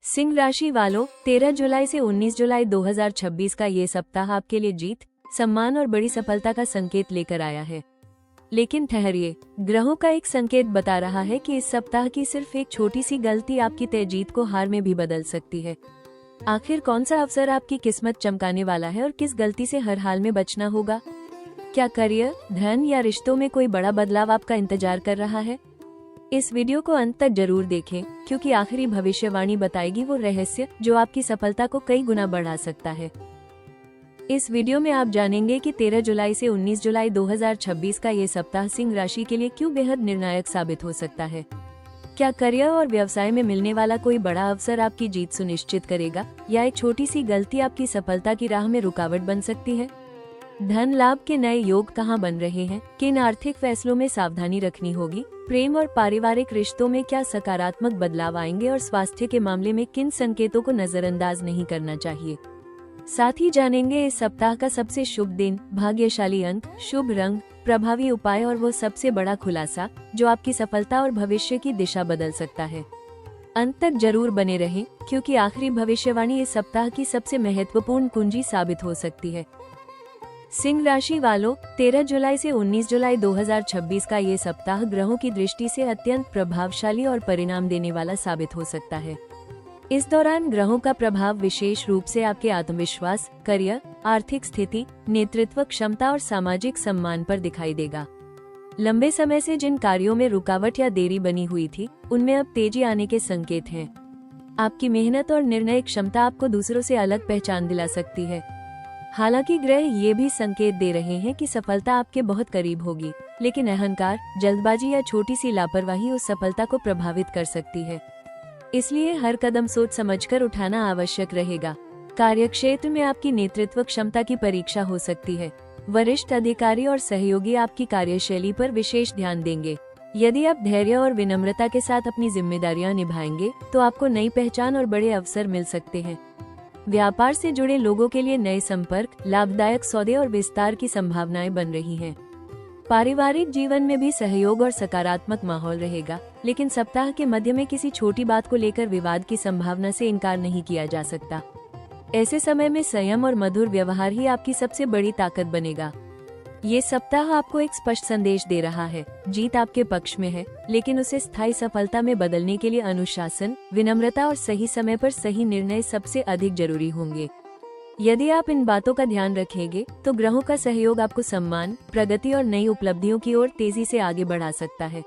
सिंह राशि वालों, 13 जुलाई से 19 जुलाई 2026 का ये सप्ताह आपके लिए जीत, सम्मान और बड़ी सफलता का संकेत लेकर आया है। लेकिन ठहरिए, ग्रहों का एक संकेत बता रहा है कि इस सप्ताह की सिर्फ एक छोटी सी गलती आपकी तय जीत को हार में भी बदल सकती है। आखिर कौन सा अवसर आपकी किस्मत चमकाने वाला है और किस गलती से हर हाल में बचना होगा? क्या करियर, धन या रिश्तों में कोई बड़ा बदलाव आपका इंतजार कर रहा है? इस वीडियो को अंत तक जरूर देखें, क्योंकि आखिरी भविष्यवाणी बताएगी वो रहस्य जो आपकी सफलता को कई गुना बढ़ा सकता है। इस वीडियो में आप जानेंगे कि 13 जुलाई से 19 जुलाई 2026 का ये सप्ताह सिंह राशि के लिए क्यों बेहद निर्णायक साबित हो सकता है। क्या करियर और व्यवसाय में मिलने वाला कोई बड़ा अवसर आपकी जीत सुनिश्चित करेगा, या एक छोटी सी गलती आपकी सफलता की राह में रुकावट बन सकती है? धन लाभ के नए योग कहां बन रहे हैं? किन आर्थिक फैसलों में सावधानी रखनी होगी? प्रेम और पारिवारिक रिश्तों में क्या सकारात्मक बदलाव आएंगे और स्वास्थ्य के मामले में किन संकेतों को नजरअंदाज नहीं करना चाहिए? साथ ही जानेंगे इस सप्ताह का सबसे शुभ दिन, भाग्यशाली अंक, शुभ रंग, प्रभावी उपाय और वो सबसे बड़ा खुलासा जो आपकी सफलता और भविष्य की दिशा बदल सकता है। अंत तक जरूर बने रहें, क्योंकि आखिरी भविष्यवाणी इस सप्ताह की सबसे महत्वपूर्ण कुंजी साबित हो सकती है। सिंह राशि वालों, 13 जुलाई से 19 जुलाई 2026 का ये सप्ताह ग्रहों की दृष्टि से अत्यंत प्रभावशाली और परिणाम देने वाला साबित हो सकता है। इस दौरान ग्रहों का प्रभाव विशेष रूप से आपके आत्मविश्वास, करियर, आर्थिक स्थिति, नेतृत्व क्षमता और सामाजिक सम्मान पर दिखाई देगा। लंबे समय से जिन कार्यों में रुकावट या देरी बनी हुई थी, उनमें अब तेजी आने के संकेत हैं। आपकी मेहनत और निर्णय क्षमता आपको दूसरों से अलग पहचान दिला सकती है। हालांकि ग्रह ये भी संकेत दे रहे हैं कि सफलता आपके बहुत करीब होगी, लेकिन अहंकार, जल्दबाजी या छोटी सी लापरवाही उस सफलता को प्रभावित कर सकती है। इसलिए हर कदम सोच समझकर उठाना आवश्यक रहेगा। कार्यक्षेत्र में आपकी नेतृत्व क्षमता की परीक्षा हो सकती है। वरिष्ठ अधिकारी और सहयोगी आपकी कार्यशैली पर विशेष ध्यान देंगे। यदि आप धैर्य और विनम्रता के साथ अपनी जिम्मेदारियां निभाएंगे, तो आपको नई पहचान और बड़े अवसर मिल सकते हैं। व्यापार से जुड़े लोगों के लिए नए संपर्क, लाभदायक सौदे और विस्तार की संभावनाएं बन रही हैं। पारिवारिक जीवन में भी सहयोग और सकारात्मक माहौल रहेगा, लेकिन सप्ताह के मध्य में किसी छोटी बात को लेकर विवाद की संभावना से इनकार नहीं किया जा सकता। ऐसे समय में संयम और मधुर व्यवहार ही आपकी सबसे बड़ी ताकत बनेगा। ये सप्ताह आपको एक स्पष्ट संदेश दे रहा है, जीत आपके पक्ष में है, लेकिन उसे स्थायी सफलता में बदलने के लिए अनुशासन, विनम्रता और सही समय पर सही निर्णय सबसे अधिक जरूरी होंगे। यदि आप इन बातों का ध्यान रखेंगे, तो ग्रहों का सहयोग आपको सम्मान, प्रगति और नई उपलब्धियों की ओर तेजी से आगे बढ़ा सकता है।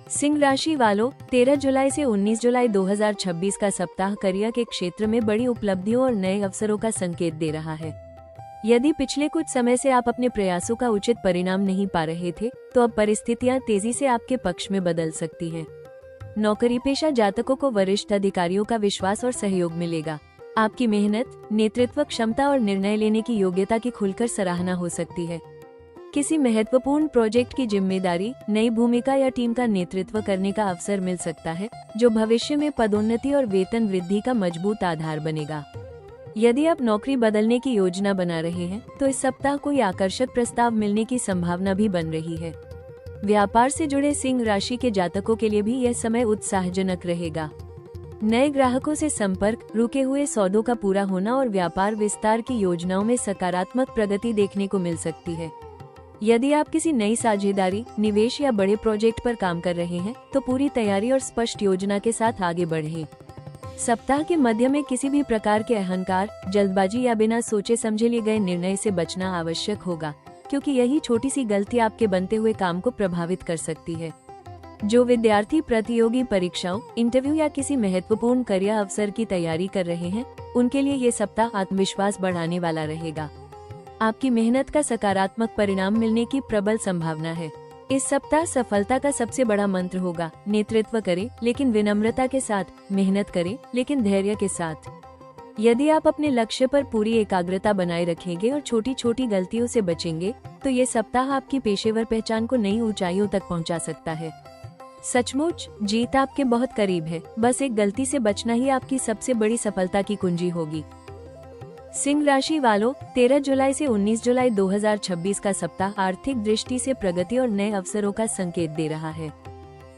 सिंह राशि वालों, 13 जुलाई से 19 जुलाई 2026 का सप्ताह करियर के क्षेत्र में बड़ी उपलब्धियों और नए अवसरों का संकेत दे रहा है। यदि पिछले कुछ समय से आप अपने प्रयासों का उचित परिणाम नहीं पा रहे थे, तो अब परिस्थितियां तेजी से आपके पक्ष में बदल सकती हैं। नौकरी पेशा जातकों को वरिष्ठ अधिकारियों का विश्वास और सहयोग मिलेगा। आपकी मेहनत, नेतृत्व क्षमता और निर्णय लेने की योग्यता की खुलकर सराहना हो सकती है। किसी महत्वपूर्ण प्रोजेक्ट की जिम्मेदारी, नई भूमिका या टीम का नेतृत्व करने का अवसर मिल सकता है, जो भविष्य में पदोन्नति और वेतन वृद्धि का मजबूत आधार बनेगा। यदि आप नौकरी बदलने की योजना बना रहे हैं, तो इस सप्ताह कोई आकर्षक प्रस्ताव मिलने की संभावना भी बन रही है। व्यापार से जुड़े सिंह राशि के जातकों के लिए भी यह समय उत्साहजनक रहेगा। नए ग्राहकों से संपर्क, रुके हुए सौदों का पूरा होना और व्यापार विस्तार की योजनाओं में सकारात्मक प्रगति देखने को मिल सकती है। यदि आप किसी नई साझेदारी, निवेश या बड़े प्रोजेक्ट पर काम कर रहे हैं, तो पूरी तैयारी और स्पष्ट योजना के साथ आगे बढ़ें। सप्ताह के मध्य में किसी भी प्रकार के अहंकार, जल्दबाजी या बिना सोचे समझे लिए गए निर्णय से बचना आवश्यक होगा, क्योंकि यही छोटी सी गलती आपके बनते हुए काम को प्रभावित कर सकती है। जो विद्यार्थी प्रतियोगी परीक्षाओं, इंटरव्यू या किसी महत्वपूर्ण करियर अवसर की तैयारी कर रहे हैं, उनके लिए ये सप्ताह आत्मविश्वास बढ़ाने वाला रहेगा। आपकी मेहनत का सकारात्मक परिणाम मिलने की प्रबल संभावना है। इस सप्ताह सफलता का सबसे बड़ा मंत्र होगा, नेतृत्व करें लेकिन विनम्रता के साथ, मेहनत करें लेकिन धैर्य के साथ। यदि आप अपने लक्ष्य पर पूरी एकाग्रता बनाए रखेंगे और छोटी छोटी गलतियों से बचेंगे, तो ये सप्ताह आपकी पेशेवर पहचान को नई ऊंचाइयों तक पहुंचा सकता है। सचमुच जीत आपके बहुत करीब है, बस एक गलती से बचना ही आपकी सबसे बड़ी सफलता की कुंजी होगी। सिंह राशि वालों, 13 जुलाई से 19 जुलाई 2026 का सप्ताह आर्थिक दृष्टि से प्रगति और नए अवसरों का संकेत दे रहा है।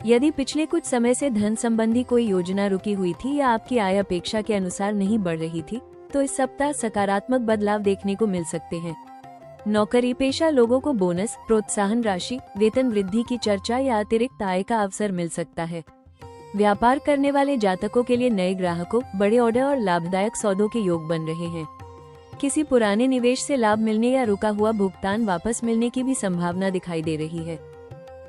यदि पिछले कुछ समय से धन संबंधी कोई योजना रुकी हुई थी या आपकी आय अपेक्षा के अनुसार नहीं बढ़ रही थी, तो इस सप्ताह सकारात्मक बदलाव देखने को मिल सकते हैं। नौकरी पेशा लोगों को बोनस, प्रोत्साहन राशि, वेतन वृद्धि की चर्चा या अतिरिक्त आय का अवसर मिल सकता है। व्यापार करने वाले जातकों के लिए नए ग्राहकों, बड़े ऑर्डर और लाभदायक सौदों के योग बन रहे हैं। किसी पुराने निवेश से लाभ मिलने या रुका हुआ भुगतान वापस मिलने की भी संभावना दिखाई दे रही है।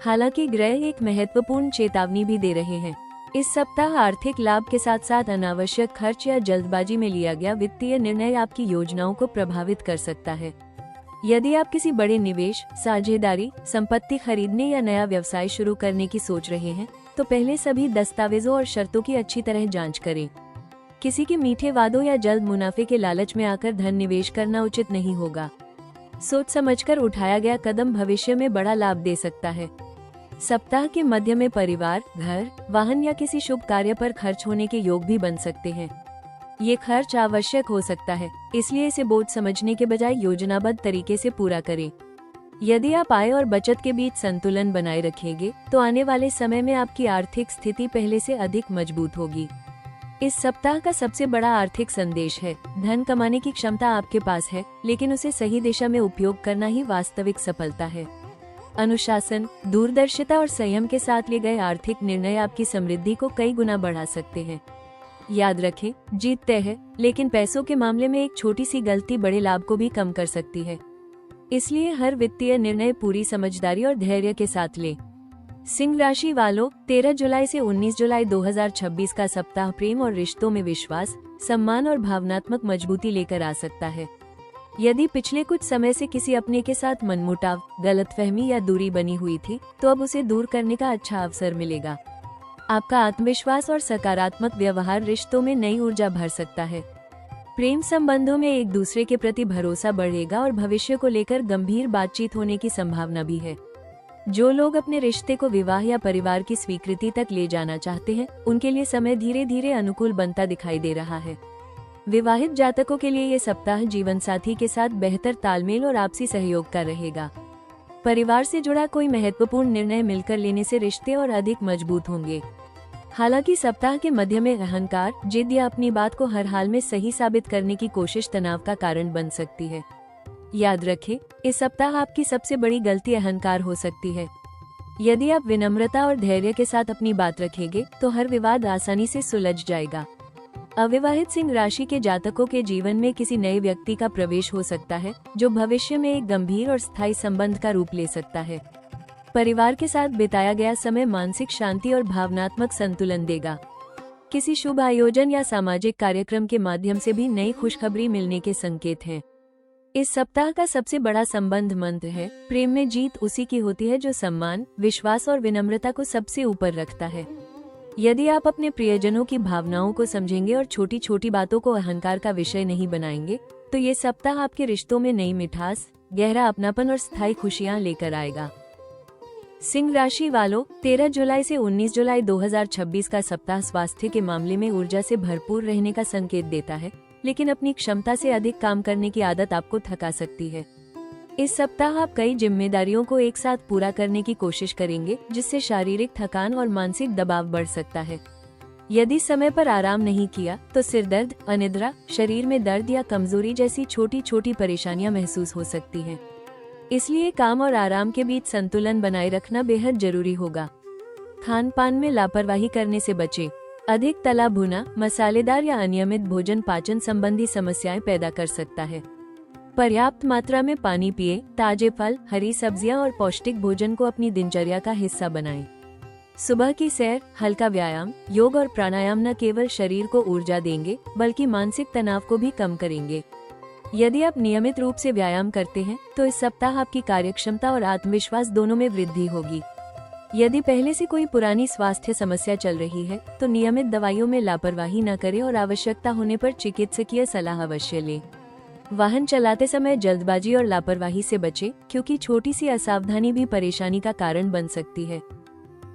हालांकि ग्रह एक महत्वपूर्ण चेतावनी भी दे रहे हैं। इस सप्ताह आर्थिक लाभ के साथ साथ अनावश्यक खर्च या जल्दबाजी में लिया गया वित्तीय निर्णय आपकी योजनाओं को प्रभावित कर सकता है। यदि आप किसी बड़े निवेश, साझेदारी, संपत्ति खरीदने या नया व्यवसाय शुरू करने की सोच रहे हैं, तो पहले सभी दस्तावेजों और शर्तों की अच्छी तरह जांच करें। किसी के मीठे वादों या जल्द मुनाफे के लालच में आकर धन निवेश करना उचित नहीं होगा। सोच समझकर उठाया गया कदम भविष्य में बड़ा लाभ दे सकता है। सप्ताह के मध्य में परिवार, घर, वाहन या किसी शुभ कार्य पर खर्च होने के योग भी बन सकते हैं। ये खर्च आवश्यक हो सकता है, इसलिए इसे बोझ समझने के बजाय योजनाबद्ध तरीके से पूरा करें। यदि आप आय और बचत के बीच संतुलन बनाए रखेंगे, तो आने वाले समय में आपकी आर्थिक स्थिति पहले से अधिक मजबूत होगी। इस सप्ताह का सबसे बड़ा आर्थिक संदेश है, धन कमाने की क्षमता आपके पास है, लेकिन उसे सही दिशा में उपयोग करना ही वास्तविक सफलता है। अनुशासन, दूरदर्शिता और संयम के साथ लिए गए आर्थिक निर्णय आपकी समृद्धि को कई गुना बढ़ा सकते हैं। याद रखें, जीत तय है, लेकिन पैसों के मामले में एक छोटी सी गलती बड़े लाभ को भी कम कर सकती है। इसलिए हर वित्तीय निर्णय पूरी समझदारी और धैर्य के साथ लें। सिंह राशि वालों, 13 जुलाई से 19 जुलाई 2026 का सप्ताह प्रेम और रिश्तों में विश्वास, सम्मान और भावनात्मक मजबूती लेकर आ सकता है। यदि पिछले कुछ समय से किसी अपने के साथ मनमुटाव, गलतफहमी या दूरी बनी हुई थी, तो अब उसे दूर करने का अच्छा अवसर मिलेगा। आपका आत्मविश्वास और सकारात्मक व्यवहार रिश्तों में नई ऊर्जा भर सकता है। प्रेम संबंधों में एक दूसरे के प्रति भरोसा बढ़ेगा और भविष्य को लेकर गंभीर बातचीत होने की संभावना भी है। जो लोग अपने रिश्ते को विवाह या परिवार की स्वीकृति तक ले जाना चाहते हैं, उनके लिए समय धीरे धीरे अनुकूल बनता दिखाई दे रहा है। विवाहित जातकों के लिए ये सप्ताह जीवन साथी के साथ बेहतर तालमेल और आपसी सहयोग का रहेगा। परिवार से जुड़ा कोई महत्वपूर्ण निर्णय मिलकर लेने से रिश्ते और अधिक मजबूत होंगे। हालांकि सप्ताह के मध्य में अहंकार, जिद या अपनी बात को हर हाल में सही साबित करने की कोशिश तनाव का कारण बन सकती है। याद रखें, इस सप्ताह आपकी सबसे बड़ी गलती अहंकार हो सकती है। यदि आप विनम्रता और धैर्य के साथ अपनी बात रखेंगे, तो हर विवाद आसानी से सुलझ जाएगा। अविवाहित सिंह राशि के जातकों के जीवन में किसी नए व्यक्ति का प्रवेश हो सकता है, जो भविष्य में एक गंभीर और स्थायी संबंध का रूप ले सकता है। परिवार के साथ बिताया गया समय मानसिक शांति और भावनात्मक संतुलन देगा। किसी शुभ आयोजन या सामाजिक कार्यक्रम के माध्यम से भी नई खुशखबरी मिलने के संकेत हैं। इस सप्ताह का सबसे बड़ा संबंध मंत्र है, प्रेम में जीत उसी की होती है जो सम्मान, विश्वास और विनम्रता को सबसे ऊपर रखता है। यदि आप अपने प्रियजनों की भावनाओं को समझेंगे और छोटी छोटी बातों को अहंकार का विषय नहीं बनाएंगे, तो ये सप्ताह आपके रिश्तों में नई मिठास, गहरा अपनापन और स्थायी खुशियां लेकर आएगा। सिंह राशि वालों, 13 जुलाई से 19 जुलाई 2026 का सप्ताह स्वास्थ्य के मामले में ऊर्जा से भरपूर रहने का संकेत देता है, लेकिन अपनी क्षमता से अधिक काम करने की आदत आपको थका सकती है। इस सप्ताह आप कई जिम्मेदारियों को एक साथ पूरा करने की कोशिश करेंगे, जिससे शारीरिक थकान और मानसिक दबाव बढ़ सकता है। यदि समय पर आराम नहीं किया, तो सिर दर्द, अनिद्रा, शरीर में दर्द या कमजोरी जैसी छोटी छोटी परेशानियां महसूस हो सकती हैं। इसलिए काम और आराम के बीच संतुलन बनाए रखना बेहद जरूरी होगा। खान पान में लापरवाही करने से बचें। अधिक तला भुना, मसालेदार या अनियमित भोजन पाचन संबंधी समस्याएं पैदा कर सकता है। पर्याप्त मात्रा में पानी पिए, ताजे फल, हरी सब्जियां और पौष्टिक भोजन को अपनी दिनचर्या का हिस्सा बनाएं। सुबह की सैर, हल्का व्यायाम, योग और प्राणायाम न केवल शरीर को ऊर्जा देंगे, बल्कि मानसिक तनाव को भी कम करेंगे। यदि आप नियमित रूप से व्यायाम करते हैं, तो इस सप्ताह आपकी कार्यक्षमता और आत्मविश्वास दोनों में वृद्धि होगी। यदि पहले से कोई पुरानी स्वास्थ्य समस्या चल रही है, तो नियमित दवाइयों में लापरवाही न करें और आवश्यकता होने पर चिकित्सकीय सलाह अवश्य लें। वाहन चलाते समय जल्दबाजी और लापरवाही से बचें, क्योंकि छोटी सी असावधानी भी परेशानी का कारण बन सकती है।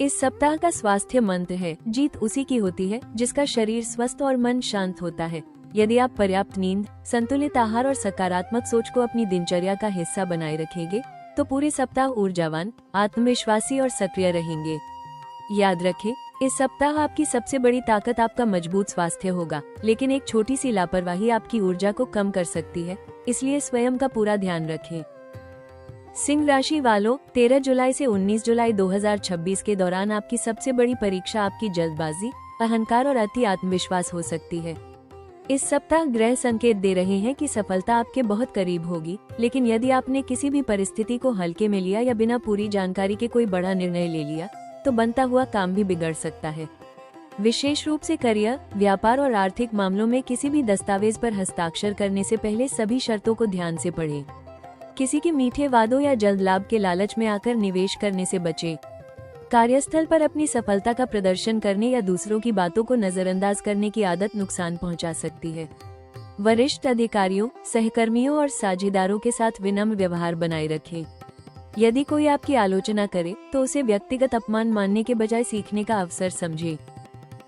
इस सप्ताह का स्वास्थ्य मंत्र है, जीत उसी की होती है जिसका शरीर स्वस्थ और मन शांत होता है। यदि आप पर्याप्त नींद, संतुलित आहार और सकारात्मक सोच को अपनी दिनचर्या का हिस्सा बनाए रखेंगे, तो पूरे सप्ताह ऊर्जावान, आत्मविश्वासी और सक्रिय रहेंगे। याद रखें, इस सप्ताह आपकी सबसे बड़ी ताकत आपका मजबूत स्वास्थ्य होगा, लेकिन एक छोटी सी लापरवाही आपकी ऊर्जा को कम कर सकती है, इसलिए स्वयं का पूरा ध्यान रखें। सिंह राशि वालों, 13 जुलाई से 19 जुलाई 2026 के दौरान आपकी सबसे बड़ी परीक्षा आपकी जल्दबाजी, अहंकार और अति आत्मविश्वास हो सकती है। इस सप्ताह ग्रह संकेत दे रहे हैं कि सफलता आपके बहुत करीब होगी, लेकिन यदि आपने किसी भी परिस्थिति को हल्के में लिया या बिना पूरी जानकारी के कोई बड़ा निर्णय ले लिया, तो बनता हुआ काम भी बिगड़ सकता है। विशेष रूप से करियर, व्यापार और आर्थिक मामलों में किसी भी दस्तावेज पर हस्ताक्षर करने से पहले सभी शर्तों को ध्यान से पढ़ें। किसी के मीठे वादों या जल्द लाभ के लालच में आकर निवेश करने से बचें। कार्यस्थल पर अपनी सफलता का प्रदर्शन करने या दूसरों की बातों को नजरअंदाज करने की आदत नुकसान पहुंचा सकती है। वरिष्ठ अधिकारियों, सहकर्मियों और साझेदारों के साथ विनम्र व्यवहार बनाए रखें। यदि कोई आपकी आलोचना करे तो उसे व्यक्तिगत अपमान मानने के बजाय सीखने का अवसर समझें।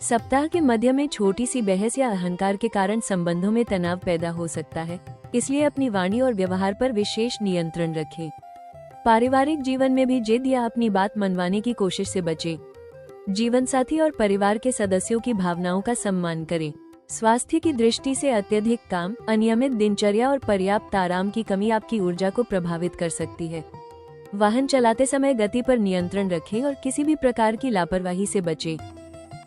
सप्ताह के मध्य में छोटी सी बहस या अहंकार के कारण संबंधों में तनाव पैदा हो सकता है, इसलिए अपनी वाणी और व्यवहार पर विशेष नियंत्रण रखें। पारिवारिक जीवन में भी जिद या अपनी बात मनवाने की कोशिश से बचें। जीवन साथी और परिवार के सदस्यों की भावनाओं का सम्मान करें। स्वास्थ्य की दृष्टि से अत्यधिक काम, अनियमित दिनचर्या और पर्याप्त आराम की कमी आपकी ऊर्जा को प्रभावित कर सकती है। वाहन चलाते समय गति पर नियंत्रण रखें और किसी भी प्रकार की लापरवाही से बचें।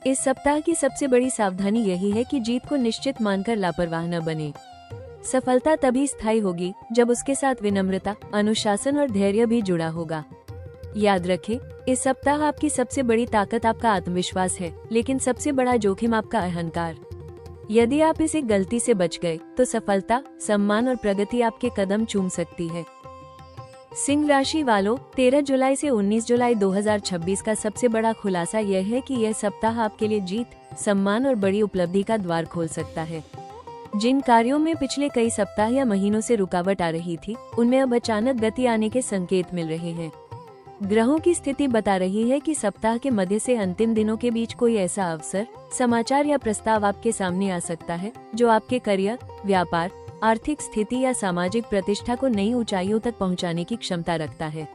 इस सप्ताह की सबसे बड़ी सावधानी यही है कि जीत को निश्चित मानकर लापरवाह न बने। सफलता तभी स्थायी होगी जब उसके साथ विनम्रता, अनुशासन और धैर्य भी जुड़ा होगा। याद रखें, इस सप्ताह आपकी सबसे बड़ी ताकत आपका आत्मविश्वास है, लेकिन सबसे बड़ा जोखिम आपका अहंकार। यदि आप इसे गलती से बच गए तो सफलता, सम्मान और प्रगति आपके कदम चूम सकती है। सिंह राशि वालों, 13 जुलाई से 19 जुलाई 2026 का सबसे बड़ा खुलासा यह है कि यह सप्ताह आपके लिए जीत, सम्मान और बड़ी उपलब्धि का द्वार खोल सकता है। जिन कार्यों में पिछले कई सप्ताह या महीनों से रुकावट आ रही थी, उनमें अब अचानक गति आने के संकेत मिल रहे हैं। ग्रहों की स्थिति बता रही है कि सप्ताह के मध्य से अंतिम दिनों के बीच कोई ऐसा अवसर, समाचार या प्रस्ताव आपके सामने आ सकता है जो आपके करियर, व्यापार, आर्थिक स्थिति या सामाजिक प्रतिष्ठा को नई ऊंचाइयों तक पहुंचाने की क्षमता रखता है।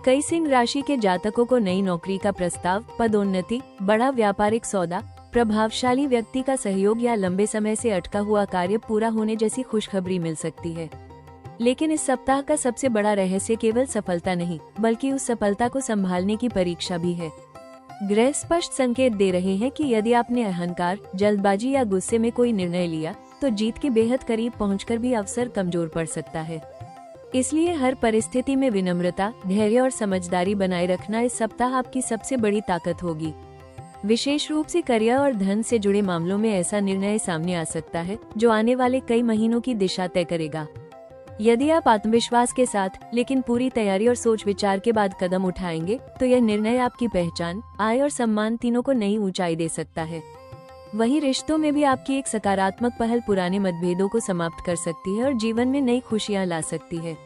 कई सिंह राशि के जातकों को नई नौकरी का प्रस्ताव, पदोन्नति, बड़ा व्यापारिक सौदा, प्रभावशाली व्यक्ति का सहयोग या लंबे समय से अटका हुआ कार्य पूरा होने जैसी खुशखबरी मिल सकती है। लेकिन इस सप्ताह का सबसे बड़ा रहस्य केवल सफलता नहीं, बल्कि उस सफलता को संभालने की परीक्षा भी है। ग्रह स्पष्ट संकेत दे रहे हैं कि यदि आपने अहंकार, जल्दबाजी या गुस्से में कोई निर्णय लिया, तो जीत के बेहद करीब पहुंचकर भी अवसर कमजोर पड़ सकता है। इसलिए हर परिस्थिति में विनम्रता, धैर्य और समझदारी बनाए रखना इस सप्ताह आपकी सबसे बड़ी ताकत होगी। विशेष रूप से करियर और धन से जुड़े मामलों में ऐसा निर्णय सामने आ सकता है जो आने वाले कई महीनों की दिशा तय करेगा। यदि आप आत्मविश्वास के साथ, लेकिन पूरी तैयारी और सोच विचार के बाद कदम उठाएंगे, तो यह निर्णय आपकी पहचान, आय और सम्मान तीनों को नई ऊंचाई दे सकता है। वहीं रिश्तों में भी आपकी एक सकारात्मक पहल पुराने मतभेदों को समाप्त कर सकती है और जीवन में नई खुशियां ला सकती है।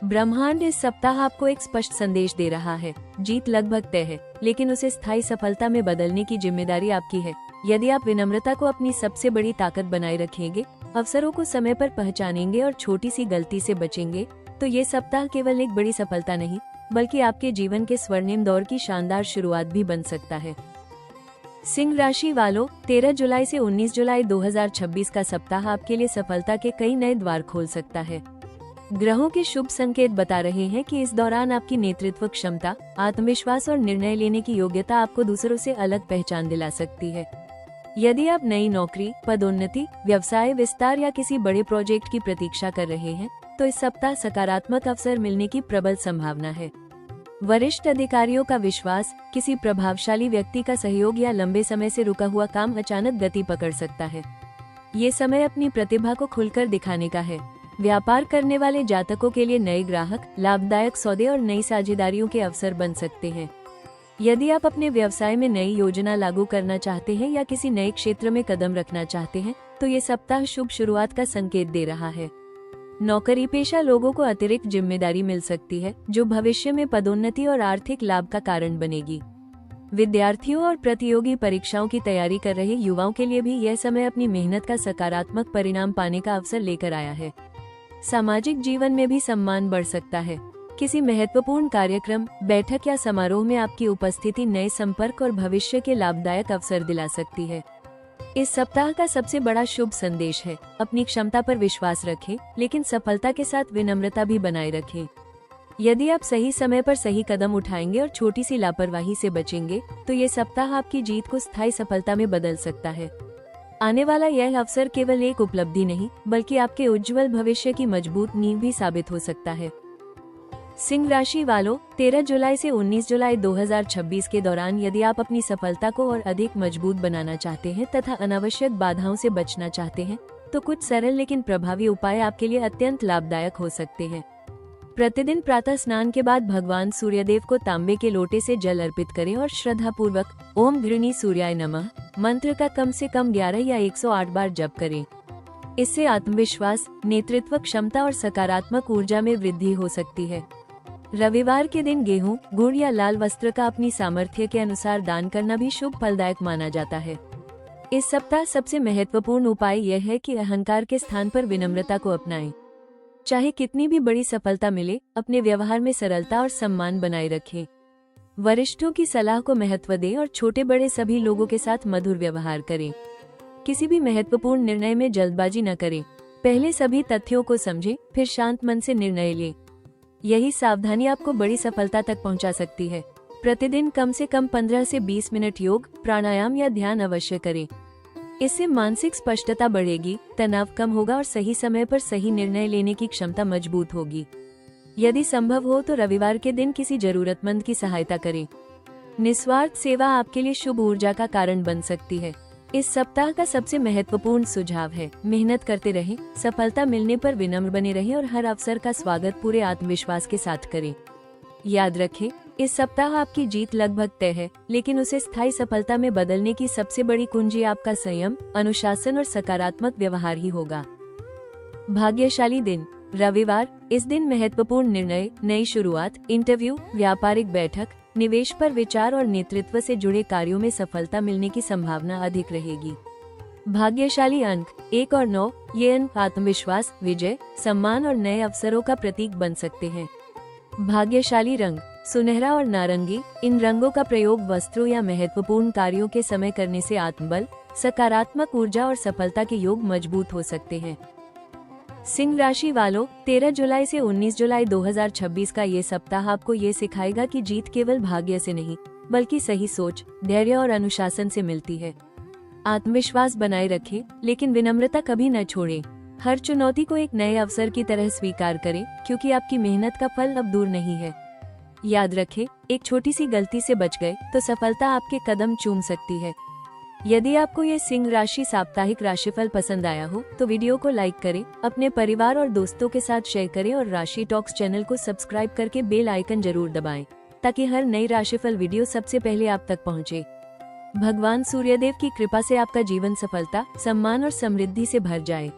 ब्रह्मांड इस सप्ताह आपको एक स्पष्ट संदेश दे रहा है। जीत लगभग तय है, लेकिन उसे स्थायी सफलता में बदलने की जिम्मेदारी आपकी है। यदि आप विनम्रता को अपनी सबसे बड़ी ताकत बनाए रखेंगे, अवसरों को समय पर पहचानेंगे और छोटी सी गलती से बचेंगे, तो ये सप्ताह केवल एक बड़ी सफलता नहीं, बल्कि आपके जीवन के स्वर्णिम दौर की शानदार शुरुआत भी बन सकता है। सिंह राशि वालों, 13 जुलाई से 19 जुलाई 2026 का सप्ताह आपके लिए सफलता के कई नए द्वार खोल सकता है। ग्रहों के शुभ संकेत बता रहे हैं कि इस दौरान आपकी नेतृत्व क्षमता, आत्मविश्वास और निर्णय लेने की योग्यता आपको दूसरों से अलग पहचान दिला सकती है। यदि आप नई नौकरी, पदोन्नति, व्यवसाय विस्तार या किसी बड़े प्रोजेक्ट की प्रतीक्षा कर रहे हैं, तो इस सप्ताह सकारात्मक अवसर मिलने की प्रबल संभावना है। वरिष्ठ अधिकारियों का विश्वास, किसी प्रभावशाली व्यक्ति का सहयोग या लंबे समय से रुका हुआ काम अचानक गति पकड़ सकता है। ये समय अपनी प्रतिभा को खुलकर दिखाने का है। व्यापार करने वाले जातकों के लिए नए ग्राहक, लाभदायक सौदे और नई साझेदारियों के अवसर बन सकते हैं। यदि आप अपने व्यवसाय में नई योजना लागू करना चाहते हैं या किसी नए क्षेत्र में कदम रखना चाहते हैं, तो ये सप्ताह शुभ शुरुआत का संकेत दे रहा है। नौकरी पेशा लोगों को अतिरिक्त जिम्मेदारी मिल सकती है, जो भविष्य में पदोन्नति और आर्थिक लाभ का कारण बनेगी। विद्यार्थियों और प्रतियोगी परीक्षाओं की तैयारी कर रहे युवाओं के लिए भी यह समय अपनी मेहनत का सकारात्मक परिणाम पाने का अवसर लेकर आया है। सामाजिक जीवन में भी सम्मान बढ़ सकता है। किसी महत्वपूर्ण कार्यक्रम, बैठक या समारोह में आपकी उपस्थिति नए संपर्क और भविष्य के लाभदायक अवसर दिला सकती है। इस सप्ताह का सबसे बड़ा शुभ संदेश है, अपनी क्षमता पर विश्वास रखें, लेकिन सफलता के साथ विनम्रता भी बनाए रखें। यदि आप सही समय पर सही कदम उठाएंगे और छोटी सी लापरवाही से बचेंगे, तो ये सप्ताह आपकी जीत को स्थायी सफलता में बदल सकता है। आने वाला यह अवसर केवल एक उपलब्धि नहीं, बल्कि आपके उज्जवल भविष्य की मजबूत नींव भी साबित हो सकता है। सिंह राशि वालों, 13 जुलाई से 19 जुलाई 2026 के दौरान यदि आप अपनी सफलता को और अधिक मजबूत बनाना चाहते हैं तथा अनावश्यक बाधाओं से बचना चाहते हैं, तो कुछ सरल लेकिन प्रभावी उपाय आपके लिए अत्यंत लाभदायक हो सकते हैं। प्रतिदिन प्रातः स्नान के बाद भगवान सूर्यदेव को तांबे के लोटे से जल अर्पित करें और श्रद्धा पूर्वक ओम घृणी सूर्याय नमः मंत्र का कम से कम 11 या 108 बार जप करें। इससे आत्मविश्वास, नेतृत्व क्षमता और सकारात्मक ऊर्जा में वृद्धि हो सकती है। रविवार के दिन गेहूं, गुड़ या लाल वस्त्र का अपनी सामर्थ्य के अनुसार दान करना भी शुभ फलदायक माना जाता है। इस सप्ताह सबसे महत्वपूर्ण उपाय यह है कि अहंकार के स्थान पर विनम्रता को अपनाएं। चाहे कितनी भी बड़ी सफलता मिले, अपने व्यवहार में सरलता और सम्मान बनाए रखें। वरिष्ठों की सलाह को महत्व दें और छोटे बड़े सभी लोगों के साथ मधुर व्यवहार करें। किसी भी महत्वपूर्ण निर्णय में जल्दबाजी न करें। पहले सभी तथ्यों को समझें, फिर शांत मन से निर्णय लें। यही सावधानी आपको बड़ी सफलता तक पहुंचा सकती है। प्रतिदिन कम से कम 15 से 20 मिनट योग, प्राणायाम या ध्यान अवश्य करें। इससे मानसिक स्पष्टता बढ़ेगी, तनाव कम होगा और सही समय पर सही निर्णय लेने की क्षमता मजबूत होगी। यदि संभव हो तो रविवार के दिन किसी जरूरतमंद की सहायता करें। निस्वार्थ सेवा आपके लिए शुभ ऊर्जा का कारण बन सकती है। इस सप्ताह का सबसे महत्वपूर्ण सुझाव है, मेहनत करते रहें, सफलता मिलने पर विनम्र बने रहें और हर अवसर का स्वागत पूरे आत्मविश्वास के साथ करें। याद रखें, इस सप्ताह आपकी जीत लगभग तय है, लेकिन उसे स्थायी सफलता में बदलने की सबसे बड़ी कुंजी आपका संयम, अनुशासन और सकारात्मक व्यवहार ही होगा। भाग्यशाली दिन रविवार। इस दिन महत्वपूर्ण निर्णय, नई शुरुआत, इंटरव्यू, व्यापारिक बैठक, निवेश पर विचार और नेतृत्व से जुड़े कार्यों में सफलता मिलने की संभावना अधिक रहेगी। भाग्यशाली अंक 1 और 9। ये अंक आत्मविश्वास, विजय, सम्मान और नए अवसरों का प्रतीक बन सकते हैं। भाग्यशाली रंग सुनहरा और नारंगी। इन रंगों का प्रयोग वस्त्रों या महत्वपूर्ण कार्यों के समय करने से आत्मबल, सकारात्मक ऊर्जा और सफलता के योग मजबूत हो सकते हैं। सिंह राशि वालों, 13 जुलाई से 19 जुलाई 2026 का ये सप्ताह आपको ये सिखाएगा कि जीत केवल भाग्य से नहीं, बल्कि सही सोच, धैर्य और अनुशासन से मिलती है। आत्मविश्वास बनाए रखें, लेकिन विनम्रता कभी न छोड़ें। हर चुनौती को एक नए अवसर की तरह स्वीकार करें, क्योंकि आपकी मेहनत का फल अब दूर नहीं है। याद रखें, एक छोटी सी गलती से बच गए तो सफलता आपके कदम चूम सकती है। यदि आपको ये सिंह राशि साप्ताहिक राशिफल पसंद आया हो तो वीडियो को लाइक करें, अपने परिवार और दोस्तों के साथ शेयर करें और राशि टॉक्स चैनल को सब्सक्राइब करके बेल आइकन जरूर दबाएं, ताकि हर नई राशिफल वीडियो सबसे पहले आप तक पहुंचे। भगवान सूर्यदेव की कृपा से आपका जीवन सफलता, सम्मान और समृद्धि से भर जाए।